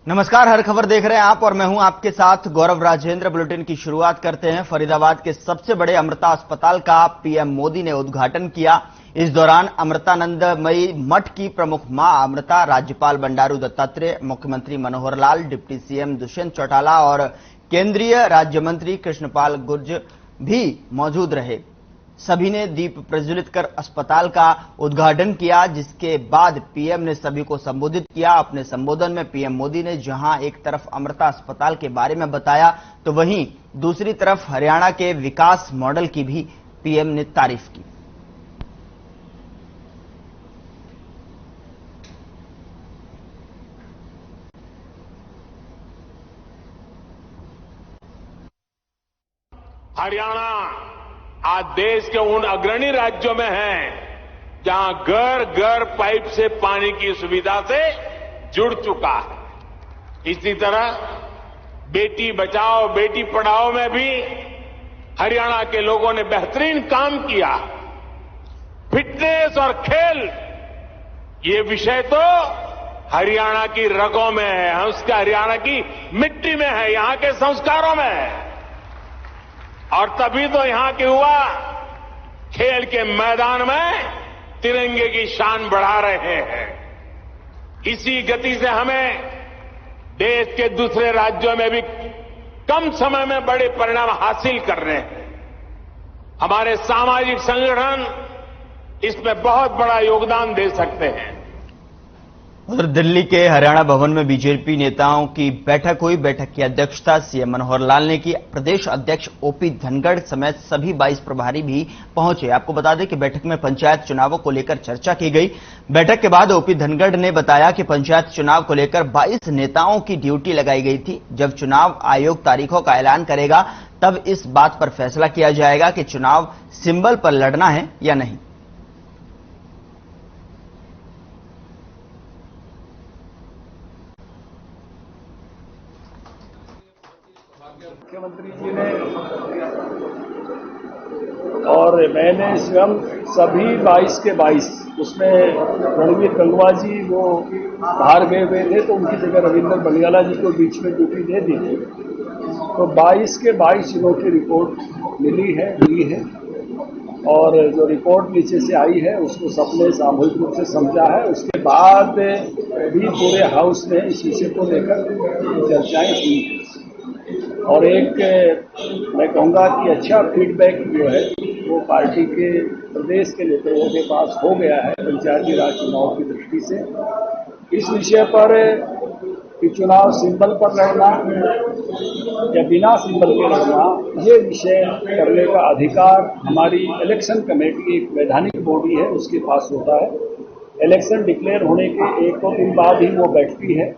नमस्कार, हर खबर देख रहे हैं आप और मैं हूं आपके साथ गौरव राजेंद्र। बुलेटिन की शुरुआत करते हैं। फरीदाबाद के सबसे बड़े अमृता अस्पताल का पीएम मोदी ने उद्घाटन किया। इस दौरान अमृतानंदमयी मठ की प्रमुख मां अमृता, राज्यपाल बंडारू दत्तात्रेय, मुख्यमंत्री मनोहर लाल, डिप्टी सीएम दुष्यंत चौटाला और केंद्रीय राज्य मंत्री कृष्णपाल गुर्जर भी मौजूद रहे। सभी ने दीप प्रज्वलित कर अस्पताल का उद्घाटन किया, जिसके बाद पीएम ने सभी को संबोधित किया। अपने संबोधन में पीएम मोदी ने जहां एक तरफ अमृता अस्पताल के बारे में बताया, तो वहीं दूसरी तरफ हरियाणा के विकास मॉडल की भी पीएम ने तारीफ की। हरियाणा आज देश के उन अग्रणी राज्यों में है जहां घर घर पाइप से पानी की सुविधा से जुड़ चुका है। इसी तरह बेटी बचाओ बेटी पढ़ाओ में भी हरियाणा के लोगों ने बेहतरीन काम किया। फिटनेस और खेल ये विषय तो हरियाणा की रगों में है, उसका हरियाणा की मिट्टी में है, यहां के संस्कारों में है। और तभी तो यहां के युवा खेल के मैदान में तिरंगे की शान बढ़ा रहे हैं। इसी गति से हमें देश के दूसरे राज्यों में भी कम समय में बड़े परिणाम हासिल करने हैं। हमारे सामाजिक संगठन इसमें बहुत बड़ा योगदान दे सकते हैं। उधर दिल्ली के हरियाणा भवन में बीजेपी नेताओं की बैठक हुई। बैठक की अध्यक्षता सीएम मनोहर लाल ने की। प्रदेश अध्यक्ष ओपी धनखड़ समेत सभी 22 प्रभारी भी पहुंचे। आपको बता दें कि बैठक में पंचायत चुनावों को लेकर चर्चा की गई। बैठक के बाद ओपी धनखड़ ने बताया कि पंचायत चुनाव को लेकर 22 नेताओं की ड्यूटी लगाई गई थी। जब चुनाव आयोग तारीखों का ऐलान करेगा, तब इस बात पर फैसला किया जाएगा कि चुनाव सिंबल पर लड़ना है या नहीं। मुख्यमंत्री जी ने और मैंने स्वयं सभी 22 के 22, उसमें रणवीर गंगवा जी वो बाहर गए हुए थे तो उनकी जगह रविंद्र बलियाला जी को बीच में ड्यूटी दे दी थी। तो 22 के 22 जिलों की रिपोर्ट ली है और जो रिपोर्ट नीचे से आई है उसको सबने सामूहिक रूप से समझा है। उसके बाद भी पूरे हाउस में इस विषय को लेकर चर्चाएं हुई और एक मैं कहूँगा कि अच्छा फीडबैक जो है वो पार्टी के प्रदेश के नेताओं के पास हो गया है पंचायती राज चुनाव की दृष्टि से। इस विषय पर कि चुनाव सिंबल पर लड़ना या बिना सिंबल के लड़ना, ये विषय करने का अधिकार हमारी इलेक्शन कमेटी, एक वैधानिक बॉडी है, उसके पास होता है। इलेक्शन डिक्लेयर होने के 1-2 दिन बाद ही वो बैठती है।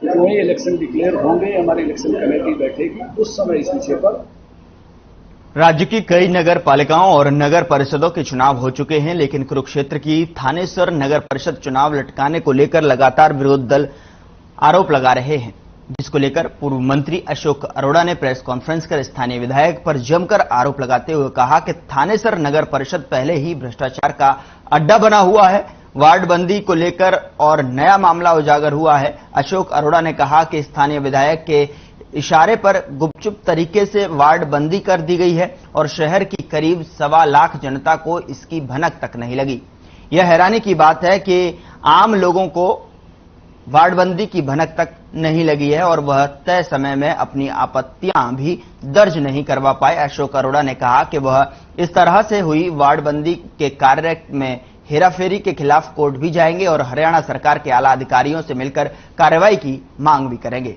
जो ही इलेक्शन डिक्लेयर होंगे हमारी इलेक्शन कमेटी बैठेगी, उस समय इस विषय पर। राज्य की कई नगर पालिकाओं और नगर परिषदों के चुनाव हो चुके हैं, लेकिन कुरुक्षेत्र की थानेसर नगर परिषद चुनाव लटकाने को लेकर लगातार विरोध दल आरोप लगा रहे हैं, जिसको लेकर पूर्व मंत्री अशोक अरोड़ा ने प्रेस कॉन्फ्रेंस कर स्थानीय विधायक पर जमकर आरोप लगाते हुए कहा कि थानेसर नगर परिषद पहले ही भ्रष्टाचार का अड्डा बना हुआ है। वार्ड बंदी को लेकर और नया मामला उजागर हुआ है। अशोक अरोड़ा ने कहा कि स्थानीय विधायक के इशारे पर गुपचुप तरीके से वार्ड बंदी कर दी गई है और शहर की करीब 1.25 लाख जनता को इसकी भनक तक नहीं लगी। यह हैरानी की बात है कि आम लोगों को वार्ड बंदी की भनक तक नहीं लगी है और वह तय समय में अपनी आपत्तियां भी दर्ज नहीं करवा पाए। अशोक अरोड़ा ने कहा कि वह इस तरह से हुई वार्ड बंदी के कार्य में हेराफेरी के खिलाफ कोर्ट भी जाएंगे और हरियाणा सरकार के आला अधिकारियों से मिलकर कार्रवाई की मांग भी करेंगे।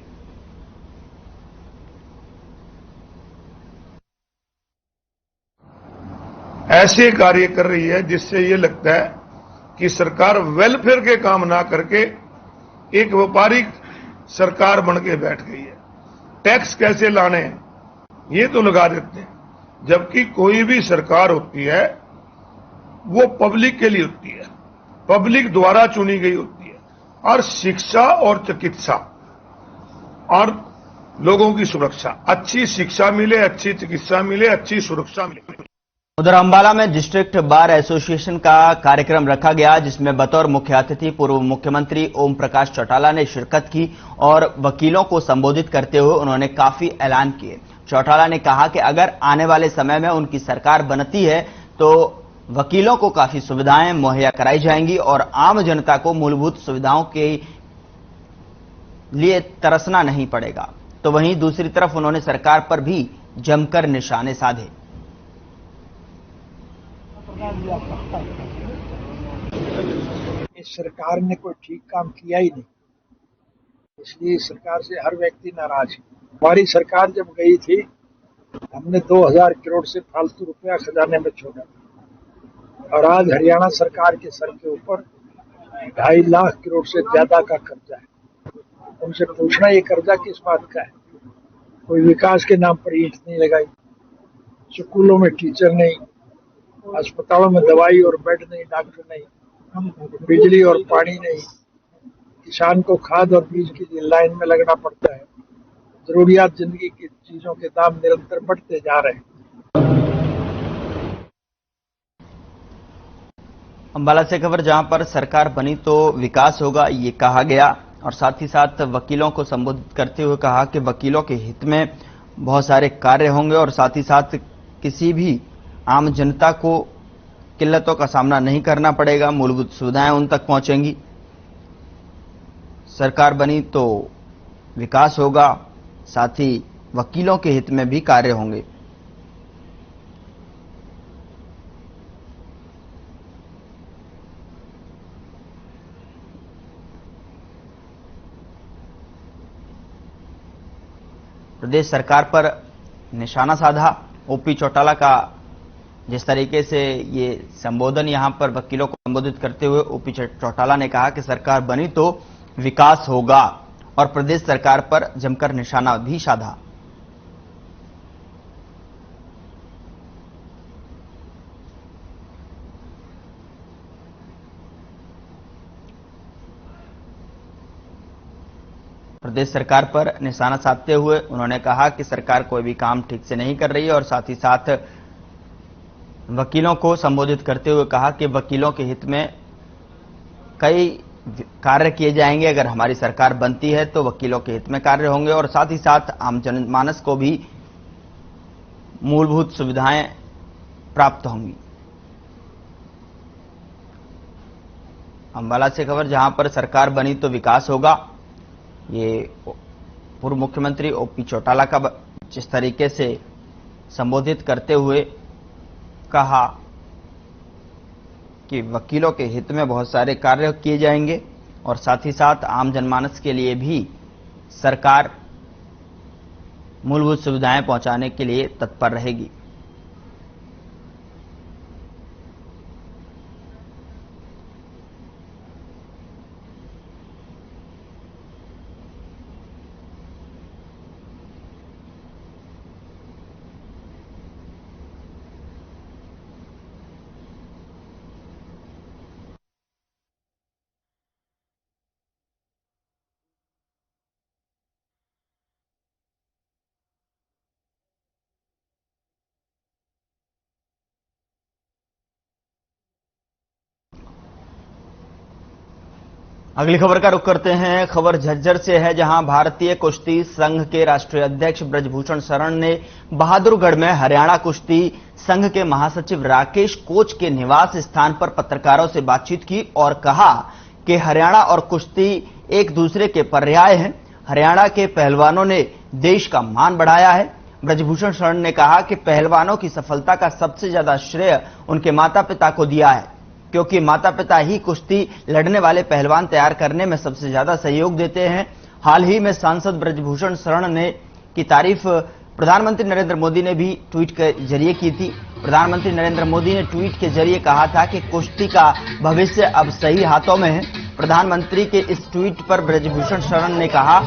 ऐसे कार्य कर रही है जिससे ये लगता है कि सरकार वेलफेयर के काम ना करके एक व्यापारिक सरकार बन के बैठ गई है। टैक्स कैसे लाने ये तो लगा देते हैं, जबकि कोई भी सरकार होती है वो पब्लिक के लिए होती है, पब्लिक द्वारा चुनी गई होती है। और शिक्षा और चिकित्सा और लोगों की सुरक्षा, अच्छी शिक्षा मिले, अच्छी चिकित्सा मिले, अच्छी सुरक्षा मिले, उधर अंबाला में डिस्ट्रिक्ट बार एसोसिएशन का कार्यक्रम रखा गया, जिसमें बतौर मुख्य अतिथि पूर्व मुख्यमंत्री ओम प्रकाश चौटाला ने शिरकत की और वकीलों को संबोधित करते हुए उन्होंने काफी ऐलान किए। चौटाला ने कहा कि अगर आने वाले समय में उनकी सरकार बनती है तो वकीलों को काफी सुविधाएं मुहैया कराई जाएंगी और आम जनता को मूलभूत सुविधाओं के लिए तरसना नहीं पड़ेगा। तो वहीं दूसरी तरफ उन्होंने सरकार पर भी जमकर निशाने साधे। इस सरकार ने कोई ठीक काम किया ही नहीं, इसलिए इस सरकार से हर व्यक्ति नाराज है। हमारी सरकार जब गई थी, हमने 2000 करोड़ से फालतू रुपया खजाने में छोड़ा और आज हरियाणा सरकार के सर के ऊपर 2.5 लाख करोड़ से ज्यादा का कर्जा है। उनसे पूछना, ये कर्जा किस बात का है? कोई विकास के नाम पर ईंट नहीं लगाई, स्कूलों में टीचर नहीं, अस्पतालों में दवाई और बेड नहीं, डॉक्टर नहीं, बिजली और पानी नहीं, किसान को खाद और बीज के लिए लाइन में लगना पड़ता है, जरूरियात जिंदगी की चीजों के दाम निरंतर बढ़ते जा रहे हैं। अंबाला से खबर, जहां पर सरकार बनी तो विकास होगा, ये कहा गया और साथ ही साथ वकीलों को संबोधित करते हुए कहा कि वकीलों के हित में बहुत सारे कार्य होंगे और साथ ही साथ किसी भी आम जनता को किल्लतों का सामना नहीं करना पड़ेगा, मूलभूत सुविधाएं उन तक पहुंचेंगी। सरकार बनी तो विकास होगा, साथ ही वकीलों के हित में भी कार्य होंगे। प्रदेश सरकार पर निशाना साधा ओपी चौटाला का। जिस तरीके से ये संबोधन यहां पर वकीलों को संबोधित करते हुए ओपी चौटाला ने कहा कि सरकार बनी तो विकास होगा और प्रदेश सरकार पर जमकर निशाना भी साधा। प्रदेश सरकार पर निशाना साधते हुए उन्होंने कहा कि सरकार कोई भी काम ठीक से नहीं कर रही है और साथ ही साथ वकीलों को संबोधित करते हुए कहा कि वकीलों के हित में कई कार्य किए जाएंगे। अगर हमारी सरकार बनती है तो वकीलों के हित में कार्य होंगे और साथ ही साथ आम जनमानस को भी मूलभूत सुविधाएं प्राप्त होंगी। अंबाला से खबर, जहां पर सरकार बनी तो विकास होगा, ये पूर्व मुख्यमंत्री ओपी चौटाला का जिस तरीके से संबोधित करते हुए कहा कि वकीलों के हित में बहुत सारे कार्य किए जाएंगे और साथ ही साथ आम जनमानस के लिए भी सरकार मूलभूत सुविधाएं पहुंचाने के लिए तत्पर रहेगी। अगली खबर का रुख करते हैं। खबर झज्जर से है, जहां भारतीय कुश्ती संघ के राष्ट्रीय अध्यक्ष ब्रजभूषण शरण ने बहादुरगढ़ में हरियाणा कुश्ती संघ के महासचिव राकेश कोच के निवास स्थान पर पत्रकारों से बातचीत की और कहा कि हरियाणा और कुश्ती एक दूसरे के पर्याय हैं। हरियाणा के पहलवानों ने देश का मान बढ़ाया है। ब्रजभूषण शरण ने कहा कि पहलवानों की सफलता का सबसे ज्यादा श्रेय उनके माता पिता को दिया है, क्योंकि माता पिता ही कुश्ती लड़ने वाले पहलवान तैयार करने में सबसे ज्यादा सहयोग देते हैं। हाल ही में सांसद ब्रजभूषण शरण ने की तारीफ प्रधानमंत्री नरेंद्र मोदी ने भी ट्वीट के जरिए की थी। प्रधानमंत्री नरेंद्र मोदी ने ट्वीट के जरिए कहा था कि कुश्ती का भविष्य अब सही हाथों में है। प्रधानमंत्री के इस ट्वीट पर ब्रजभूषण शरण ने कहा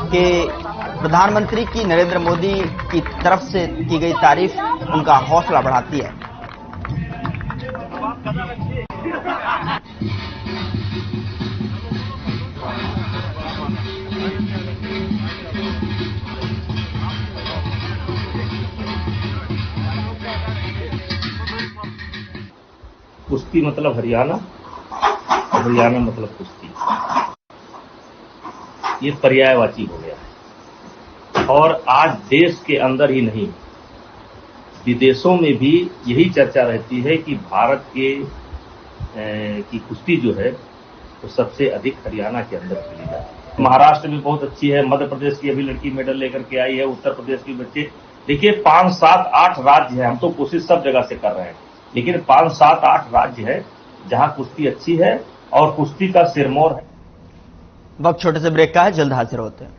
कि प्रधानमंत्री की नरेंद्र मोदी की तरफ से की गई तारीफ उनका हौसला बढ़ाती है। कुश्ती मतलब हरियाणा, हरियाणा मतलब कुश्ती, ये पर्यायवाची हो गया है। और आज देश के अंदर ही नहीं, विदेशों में भी यही चर्चा रहती है कि भारत की कुश्ती जो है तो सबसे अधिक हरियाणा के अंदर खेली जाती है। महाराष्ट्र में बहुत अच्छी है, मध्य प्रदेश की अभी लड़की मेडल लेकर के आई है, उत्तर प्रदेश के बच्चे, देखिए 5, 7, 8 राज्य है। हम तो कोशिश सब जगह से कर रहे हैं, लेकिन 5, 7, 8 राज्य है जहां कुश्ती अच्छी है और कुश्ती का सिरमौर है। वक्त छोटे से ब्रेक का है, जल्द हाजिर होते हैं।